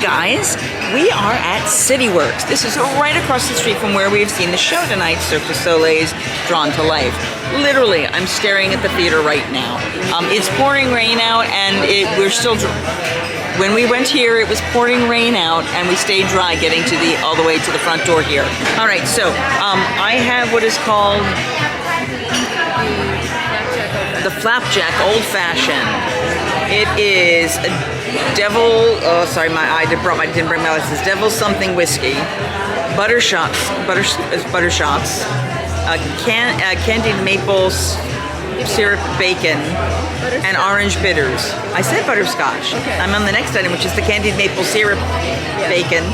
Guys, we are at CityWorks. This is right across the street from where we've seen the show tonight, Cirque du Soleil's Drawn to Life. Literally, I'm staring at the theater right now. It's pouring rain out, and we're still. When we went here, it was pouring rain out, and we stayed dry getting to all the way to the front door here. All right, so I have what is called the Flapjack Old Fashioned. It is a devil. Oh, sorry, didn't bring my license. Devil something whiskey, butter shots, candied maple syrup bacon, and orange bitters. I said butterscotch. Okay. I'm on the next item, which is the candied maple syrup bacon.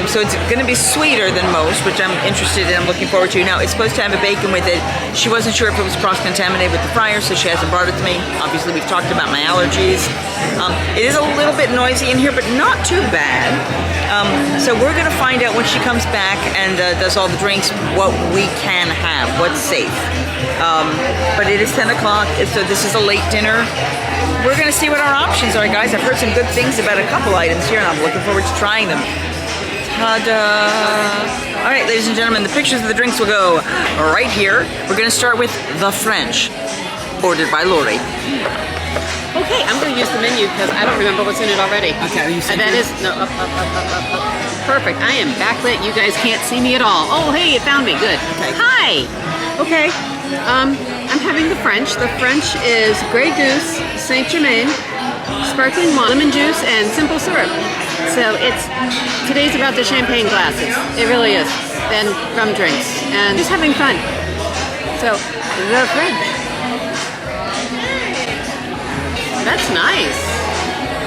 So it's going to be sweeter than most, which I'm interested in. I'm looking forward to. Now, it's supposed to have a bacon with it. She wasn't sure if it was cross-contaminated with the fryer, so she hasn't brought it to me. Obviously, we've talked about my allergies. It is a little bit noisy in here, but not too bad. So we're going to find out when she comes back and does all the drinks what we can have, what's safe. But it is 10 o'clock, so this is a late dinner. We're going to see what our options are, guys. I've heard some good things about a couple items here, and I'm looking forward to trying them. Ta-da! All right, ladies and gentlemen, the pictures of the drinks will go right here. We're going to start with the French, ordered by Lori. Okay, I'm going to use the menu because I don't remember what's in it already. Okay, are you saying that is, no, up. Perfect. I am backlit. You guys can't see me at all. Oh, hey, it found me. Good. Okay. Hi. Okay. I'm having the French. The French is Grey Goose, Saint Germain, sparkling lemon juice, and simple syrup. So today's about the champagne glasses. It really is. And rum drinks. And just having fun. So, the French. That's nice.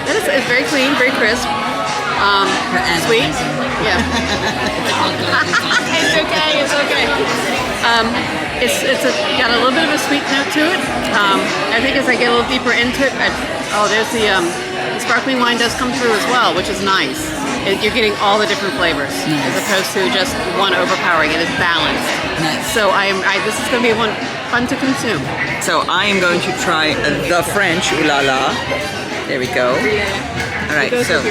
That is it's very clean, very crisp. Sweet. Yeah. It's okay. It's okay. It's got a little bit of a sweet note to it. I think as I get a little deeper into it, there's the sparkling wine does come through as well, which is nice. You're getting all the different flavors as opposed to just one overpowering. It is balanced. Nice. So this is going to be fun to consume. So I am going to try the French. Ooh la la. There we go. All right. So.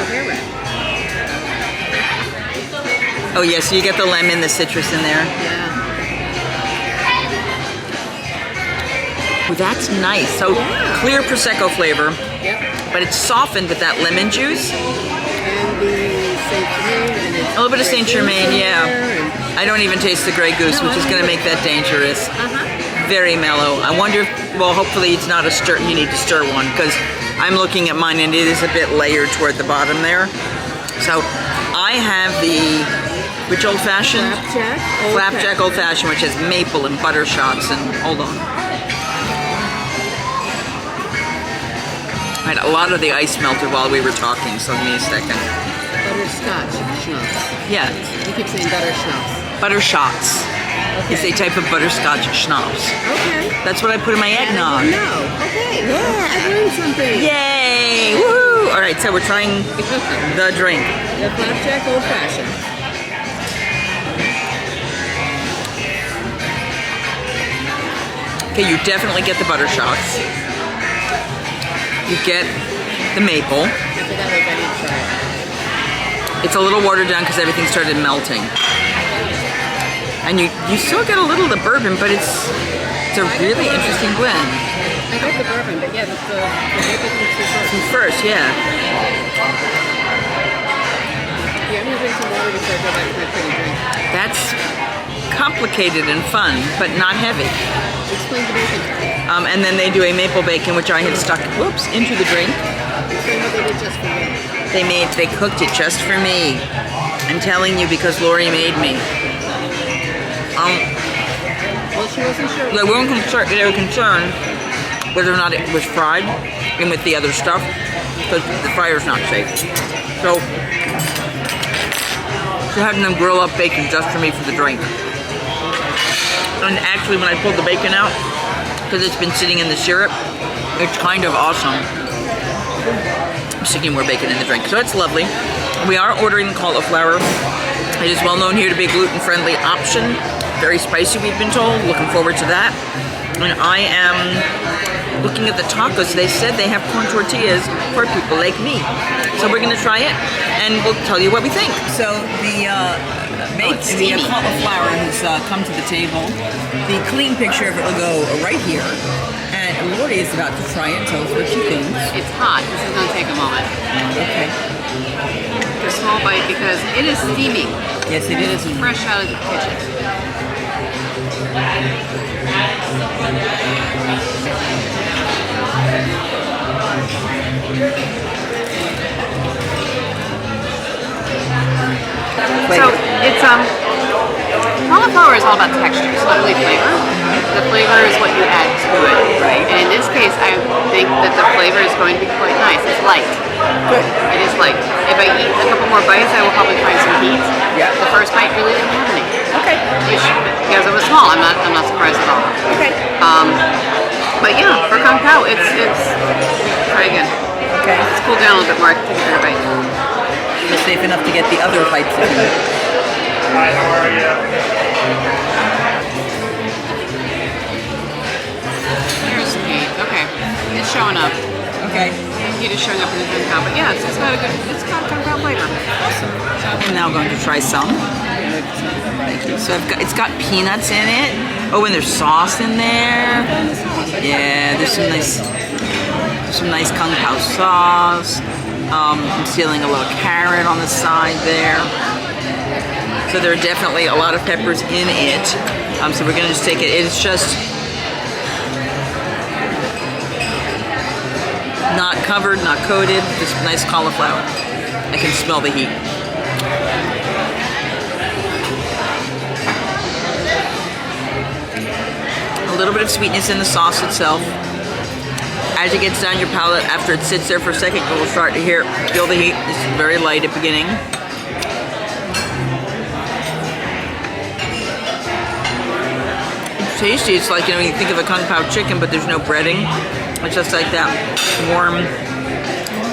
Oh yeah. So you get the lemon, the citrus in there. Yeah. Ooh, that's nice. So clear prosecco flavor. Yep. But it's softened with that lemon juice. And the Saint Germain. A little bit of Saint Germain, yeah. I don't even taste the Grey Goose, which is going to make that dangerous. Very mellow. I wonder if, well, hopefully it's not a stir. You need to stir one because I'm looking at mine and it is a bit layered toward the bottom there. So I have which old fashioned? Flapjack Old Fashioned, which has maple and butter shots and, hold on. Right, a lot of the ice melted while we were talking, so give me a second. Butterscotch schnapps. Yeah. You keep saying butter schnapps. Butter shots. Okay. It's a type of butterscotch schnapps. Okay. That's what I put in my eggnog. No. Okay. Yeah, I learned something. Yay! Woohoo! All right, so we're trying the drink. The Flapjack Old Fashioned. Okay, you definitely get the butter shots. You get the maple. I forgot I didn't try it. It's a little watered down because everything started melting. And you still get a little of the bourbon, but it's a really interesting blend. I got the bourbon, but yeah, the maple comes First, yeah. Yeah, I'm going to drink some water before I go back to my pretty drink. That's complicated and fun, but not heavy. Explain the bacon. And then they do a maple bacon, which I had stuck, into the drink. Explain what they did just for me. They cooked it just for me. I'm telling you because Lori made me. Well, she wasn't sure. They were concerned whether or not it was fried and with the other stuff, because the fryer's not safe. So she had them grill up bacon just for me for the drink. And actually, when I pulled the bacon out, because it's been sitting in the syrup, it's kind of awesome. I'm sticking more bacon in the drink, so it's lovely. We are ordering cauliflower. It is well known here to be a gluten-friendly option. Very spicy, we've been told. Looking forward to that. And I am looking at the tacos, they said they have corn tortillas for people like me. So we're gonna try it, and we'll tell you what we think. So the cauliflower has come to the table. The clean picture of it will go right here. And Lori is about to try it. Tell us what she thinks. It's hot. This is going to take a moment. Okay. A small bite because it is steaming. Yes, it is. It is fresh out of the kitchen. So it's cauliflower is all about texture. It's not really flavor. The flavor is what you add to it. Right. And in this case, I think that the flavor is going to be quite nice. It's light. Good. It is light. If I eat a couple more bites, I will probably find some heat. Yeah. The first bite really didn't have any. Okay. Because it was small, I'm not surprised at all. Okay. But yeah, for Kung Pao, it's try again. Okay. It's cooled down a little bit more. I can take a bigger bite. You're safe enough to get the other bites in. Hi, how are you? Here's the heat. Okay, it's showing up. Okay. Heat is showing up in the Kung Pao, but yeah, it's got a Kung Pao flavor. I'm now going to try some. Thank you. So it's got peanuts in it. Oh, and there's sauce in there. Yeah, there's some nice Kung Pao sauce. I'm sealing a little carrot on the side there. So there are definitely a lot of peppers in it. So we're gonna just take it. It's just not covered, not coated, just nice cauliflower. I can smell the heat. A little bit of sweetness in the sauce itself. As it gets down your palate, after it sits there for a second, you will start to feel the heat. It's very light at the beginning. It's tasty. It's like, you think of a Kung Pao chicken, but there's no breading. It's just like that warm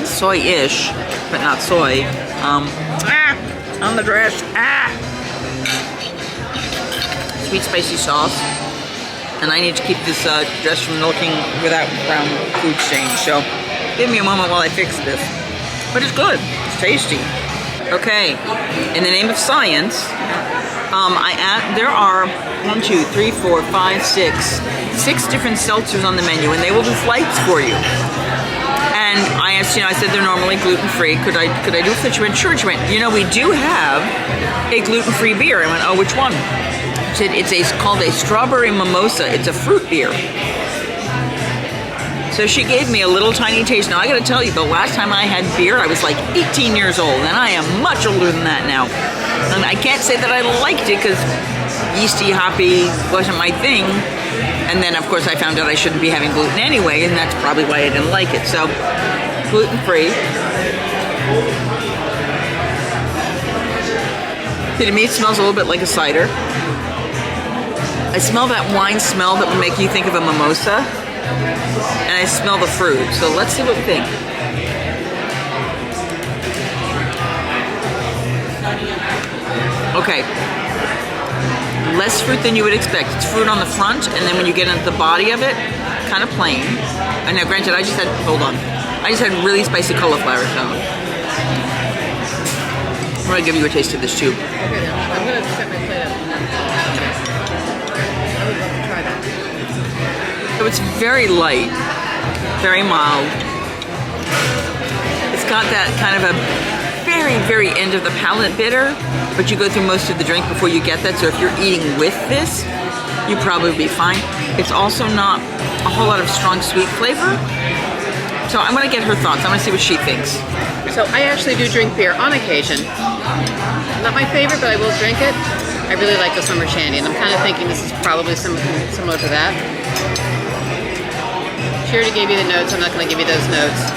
soy-ish, but not soy. On the dress. Sweet spicy sauce. And I need to keep this dress from looking without brown food stains. So give me a moment while I fix this. But it's good. It's tasty. Okay. In the name of science, there are 1, 2, 3, 4, 5, 6 different seltzers on the menu, and they will do flights for you. And I asked, I said they're normally gluten-free. Could I do a flight? She went, sure. She went, we do have a gluten-free beer. I went, oh, which one? She said it's called a strawberry mimosa. It's a fruit beer. So she gave me a little tiny taste. Now I gotta tell you, the last time I had beer, I was like 18 years old, and I am much older than that now. And I can't say that I liked it because yeasty, hoppy wasn't my thing. And then, of course, I found out I shouldn't be having gluten anyway, and that's probably why I didn't like it. So, gluten-free. See, to me, it smells a little bit like a cider. I smell that wine smell that would make you think of a mimosa. And I smell the fruit. So let's see what we think. Okay. Less fruit than you would expect. It's fruit on the front, and then when you get into the body of it, kind of plain. And now, granted, I just had really spicy cauliflower, so I'm gonna give you a taste of this too. Okay, then. I'm gonna set my plate up. I would love to try that. So it's very light, very mild. It's got that kind of a very, very end of the palate bitter, but you go through most of the drink before you get that, so if you're eating with this, you probably be fine. It's also not a whole lot of strong sweet flavor, so I'm gonna get her thoughts. I'm gonna see what she thinks. So I actually do drink beer on occasion. Not my favorite, but I will drink it. I really like the summer shandy, and I'm kind of thinking this is probably something similar to that. She already gave you the notes. I'm not going to give you those notes.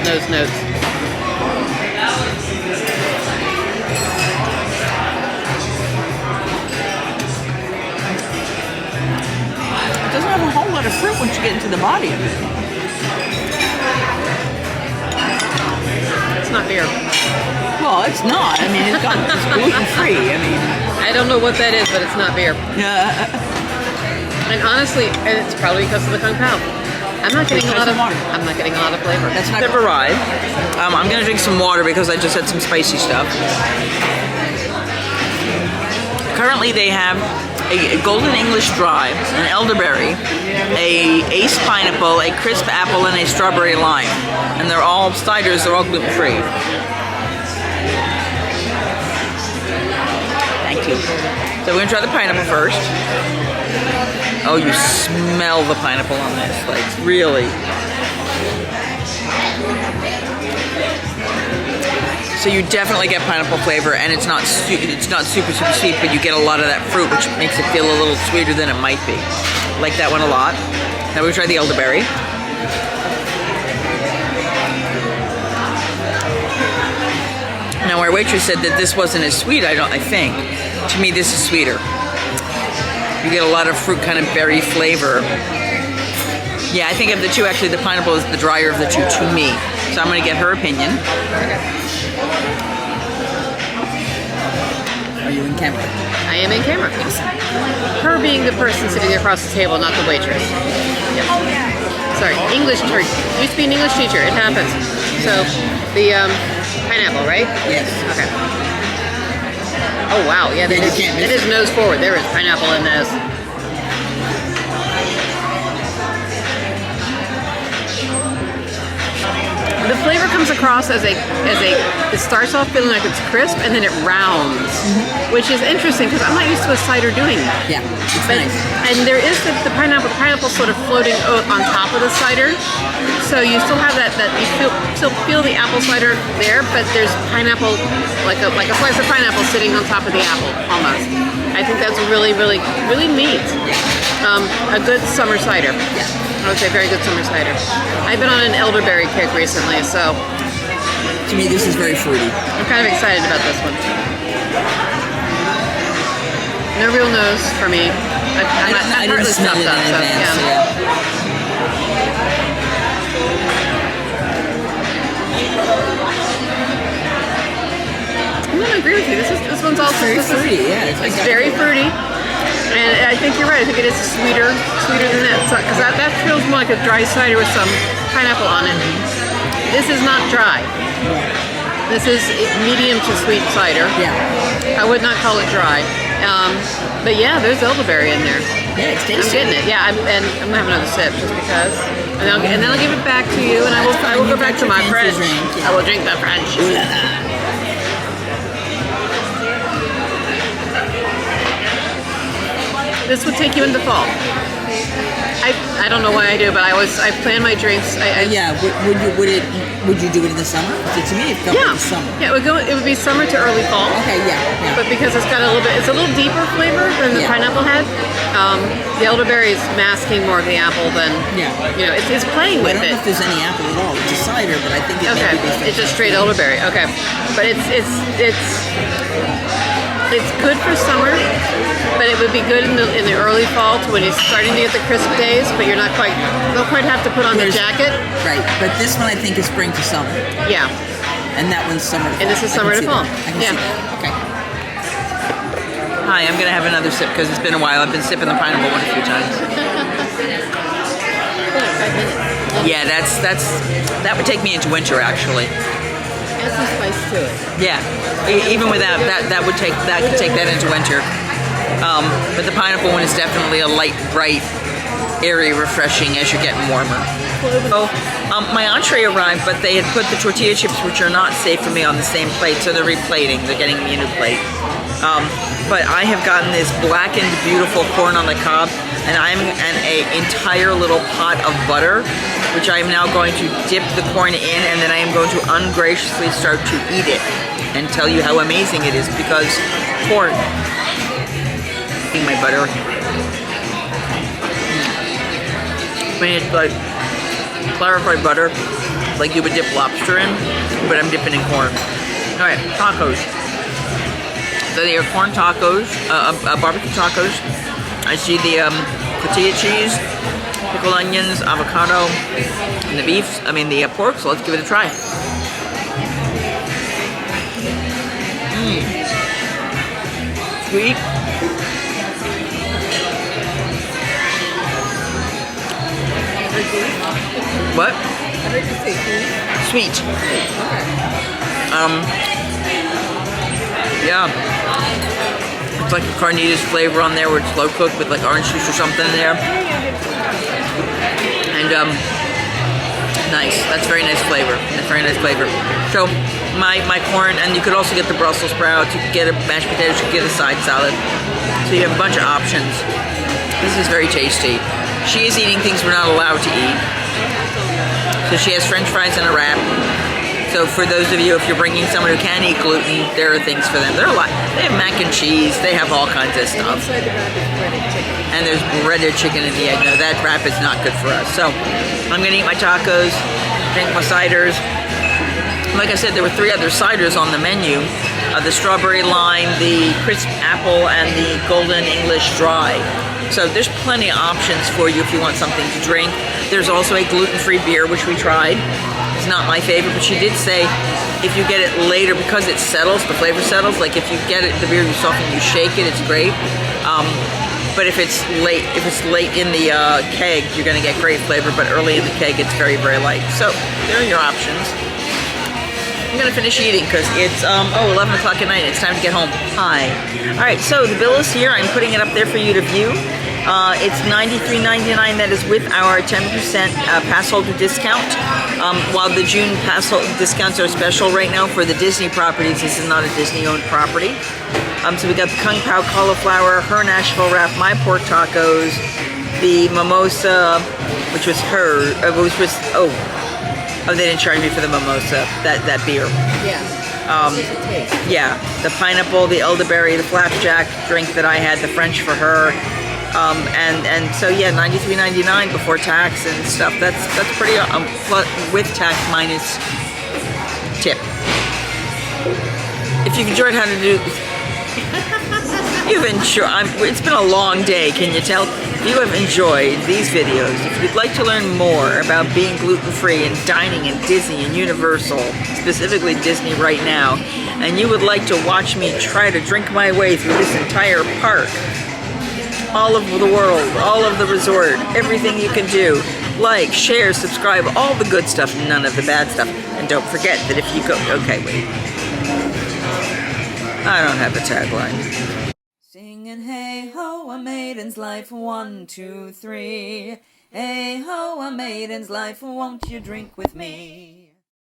Those notes. It doesn't have a whole lot of fruit once you get into the body of it. It's not beer. Well, it's not. I mean, it's gluten-free. I mean, I don't know what that is, but it's not beer. yeah. And honestly, it's probably because of the Kung Pao. I'm not getting a Try lot of. some water. I'm not getting a lot of flavor. That's not. They've arrived. I'm gonna drink some water because I just had some spicy stuff. Currently, they have a golden English dry, an elderberry, a ace pineapple, a crisp apple, and a strawberry lime. And they're all ciders. They're all gluten free. Thank you. So we're gonna try the pineapple first. Oh, you smell the pineapple on this, like really. So you definitely get pineapple flavor, and it's not super sweet, but you get a lot of that fruit, which makes it feel a little sweeter than it might be. Like that one a lot. Now we try the elderberry. Now our waitress said that this wasn't as sweet. I think. To me, this is sweeter. You get a lot of fruit, kind of berry flavor. Yeah, I think of the two, actually, the pineapple is the drier of the two to me. So I'm going to get her opinion. Are you in camera? I am in camera. Her being the person sitting across the table, not the waitress. Yep. Sorry, English teacher. Used to be an English teacher. It happens. So the pineapple, right? Yes. Okay. Oh wow, yeah, that is nose forward. There is pineapple in this. The flavor comes across as it starts off feeling like it's crisp and then it rounds, which is interesting because I'm not used to a cider doing that. Yeah, it's nice. And there is the pineapple sort of floating on top of the cider, so you still have that you still feel the apple cider there, but there's pineapple like a slice of pineapple sitting on top of the apple almost. I think that's really neat. A good summer cider. Yeah. I would say very good summer cider. I've been on an elderberry kick recently, so To me, this is very fruity. I'm kind of excited about this one. No real nose for me. I didn't smell it in advance. I'm gonna agree with you. This one's also Very fruity. Yeah, it's very fruity. And I think you're right. I think it is sweeter than that. Because that feels more like a dry cider with some pineapple on it. This is not dry. This is medium to sweet cider. Yeah. I would not call it dry. But yeah, there's elderberry in there. Yeah, it's tasty. I'm getting it. Yeah, and I'm gonna have another sip just because. And then I'll give it back to you, and I will go back to my French. I will drink the French. This would take you into fall. I don't know why I do, but I plan my drinks. Yeah. Would you do it in the summer? To me, it felt like summer. Yeah, it would be summer to early fall. Okay. Yeah. But because it's got it's a little deeper flavor than the pineapple had. The elderberry is masking more of the apple than it's playing with it. I don't know if there's any apple at all. It's a cider, but I think it may be it's just straight elderberry. Okay, but it's good for summer, but it would be good in the early fall to when you're starting to get the crisp days, but you don't quite have to put on the jacket. Right, but this one I think is spring to summer. Yeah. And that one's summer to fall. And this is summer to fall. Yeah. Okay. Hi, I'm going to have another sip because it's been a while. I've been sipping the pineapple one a few times. Yeah, that would take me into winter actually. Add some spice to it. Yeah, even without that could take that into winter. But the pineapple one is definitely a light, bright, airy, refreshing as you're getting warmer. So my entree arrived, but they had put the tortilla chips, which are not safe for me, on the same plate, so they're replating. They're getting me a new plate. But I have gotten this blackened, beautiful corn on the cob, and I'm an entire little pot of butter, which I am now going to dip the corn in, and then I am going to ungraciously start to eat it and tell you how amazing it is, because corn. Eating my butter. I mean, it's like clarified butter, like you would dip lobster in, but I'm dipping in corn. All right, tacos. So they are corn tacos, barbecue tacos. I see the tortilla cheese, pickled onions, avocado, and the beef. I mean the pork. So let's give it a try. Sweet. What? What did you say? Sweet. Okay. Yeah. It's like a carnitas flavor on there where it's slow cooked with like orange juice or something in there. And nice. That's very nice flavor. That's very nice flavor. So my corn, and you could also get the Brussels sprouts, you could get a mashed potatoes, you could get a side salad. So you have a bunch of options. This is very tasty. She is eating things we're not allowed to eat. So she has French fries and a wrap. So for those of you, if you're bringing someone who can eat gluten, there are things for them. There are a lot. They have mac and cheese. They have all kinds of stuff. Inside the wrap is breaded chicken. And there's breaded chicken in the egg. No, that wrap is not good for us. So I'm gonna eat my tacos, drink my ciders. Like I said, there were 3 other ciders on the menu. The strawberry lime, the crisp apple, and the golden English dry. So there's plenty of options for you if you want something to drink. There's also a gluten-free beer, which we tried. It's not my favorite, but she did say if you get it later, because it settles, the flavor settles, like if you get it, the beer you soften, you shake it, it's great. But if it's late in the keg, you're gonna get great flavor, but early in the keg, it's very, very light. So there are your options. I'm gonna finish eating because it's 11 o'clock at night. It's time to get home. Hi. All right, so the bill is here. I'm putting it up there for you to view. It's $93.99. That is with our 10% pass holder discount. While the June pass holder discounts are special right now for the Disney properties, this is not a Disney-owned property. So we got the Kung Pao cauliflower, her Nashville wrap, my pork tacos, the mimosa, which was her, they didn't charge me for the mimosa, that beer. Yeah. Yeah, the pineapple, the elderberry, the flapjack drink that I had, the French for her, and so yeah, $93.99 before tax and stuff. That's pretty with tax minus tip. If you've enjoyed how to do, it's been a long day. Can you tell? If you have enjoyed these videos, if you'd like to learn more about being gluten-free and dining in Disney and Universal, specifically Disney right now, and you would like to watch me try to drink my way through this entire park, all over the world, all of the resort, everything you can do, like, share, subscribe, all the good stuff, none of the bad stuff. And don't forget that if you go, okay, wait. I don't have a tagline. Singing hey ho, a maiden's life, 1, 2, 3. Hey ho, a maiden's life, won't you drink with me?